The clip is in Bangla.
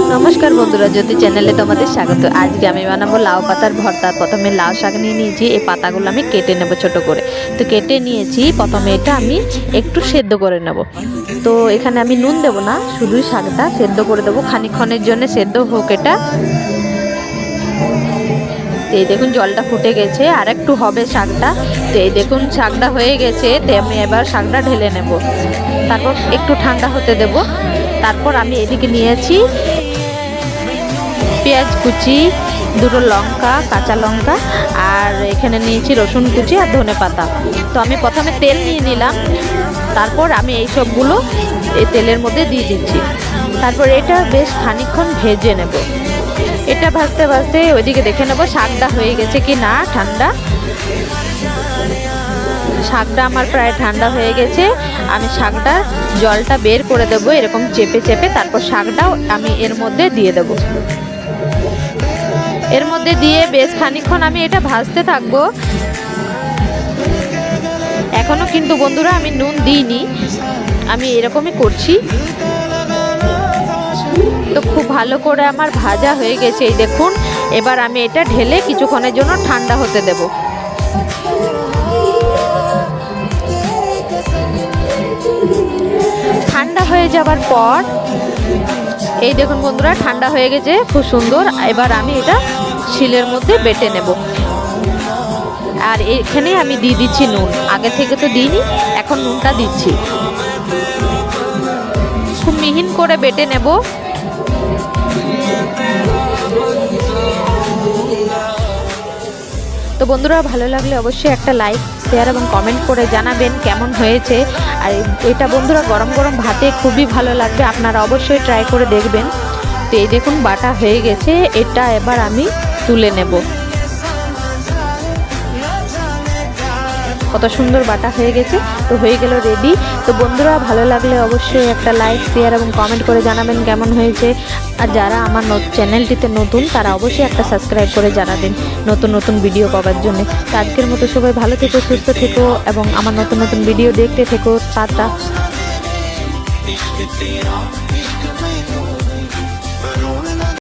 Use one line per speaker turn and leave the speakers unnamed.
नमस्कार बंधुरा ज्योति चैनले तुम्हारे स्वागत। आज के आमी बानाबो लाउ पातार भर्ता। प्रथमे लाउ शाक निये निয়েছি, এই পাতাগুলো আমি কেটে নেব ছোট করে। তো কেটে নিয়েছি, প্রথমে এটা আমি একটু সেদ্ধ করে নেব। তো এখানে আমি নুন দেব না, শুধু শাকটা সেদ্ধ করে দেব, খানিকক্ষণের জন্য সেদ্ধ হোক এটা। তো এই দেখুন জলটা ফুটে গেছে, আর একটু হবে শাকটা। তো এই দেখুন শাকটা হয়ে গেছে। তো আমি এবার শাকটা ঢেলে নেব, তারপর একটু ঠান্ডা হতে দেব। তারপর আমি এদিকে নিয়েছি পেঁয়াজ কুচি, দুটো লঙ্কা, কাঁচা লঙ্কা, আর এখানে নিয়েছি রসুন কুচি আর ধনে পাতা। তো আমি প্রথমে তেল নিয়ে নিলাম, তারপর আমি এই সবগুলো এই তেলের মধ্যে দিয়ে দিচ্ছি। তারপর এটা বেশ খানিকক্ষণ ভেজে নেব। এটা ভাজতে ভাজতে ওইদিকে দেখে নেব শাকটা হয়ে গেছে কি না ঠান্ডা। শাকটা আমার প্রায় ঠান্ডা হয়ে গেছে। আমি শাকটা জলটা বের করে দেব এরকম চেপে চেপে। তারপর শাকটাও আমি এর মধ্যে দিয়ে দেব। এর মধ্যে দিয়ে বেশ খানিকক্ষণ আমি এটা ভাজতে থাকবো। এখনো কিন্তু বন্ধুরা আমি নুন দিইনি, আমি এরকমই করছি। তো খুব ভালো করে আমার ভাজা হয়ে গেছে, এই দেখুন। এবার আমি এটা ঢেলে কিছুক্ষণের জন্য ঠান্ডা হতে দেব। ঠান্ডা হয়ে যাবার পর এই দেখুন বন্ধুরা ঠান্ডা হয়ে গেছে খুব সুন্দর। এবার আমি এটা শিলের মধ্যে বেটে নেব। আর এখানে আমি দিয়ে দিচ্ছি নুন, আগে থেকে তো দিইনি, এখন নুনটা দিচ্ছি। খুব মিহিন করে বেটে নেব। তো বন্ধুরা ভালো লাগলে অবশ্যই একটা লাইক, শেয়ার এবং কমেন্ট করে জানাবেন কেমন হয়েছে। আর এটা বন্ধুরা গরম গরম ভাতে খুবই ভালো লাগবে, আপনারা অবশ্যই ট্রাই করে দেখবেন। তো এই দেখুন বাটা হয়ে গেছে, এটা এবার আমি তুলে নেব। কত সুন্দর বাটা হয়ে গেছে। তো হয়ে গেল রেডি। তো বন্ধুরা ভালো লাগলে অবশ্যই একটা লাইক, শেয়ার এবং কমেন্ট করে জানাবেন কেমন হয়েছে। আর যারা আমার চ্যানেলটিতে নতুন তারা অবশ্যই একটা সাবস্ক্রাইব করে জানাবেন নতুন নতুন ভিডিও পাওয়ার জন্য। তো আজকের মতো সবাই ভালো থেকো, সুস্থ থেকো এবং আমার নতুন নতুন ভিডিও দেখতে থেকো। টাটা।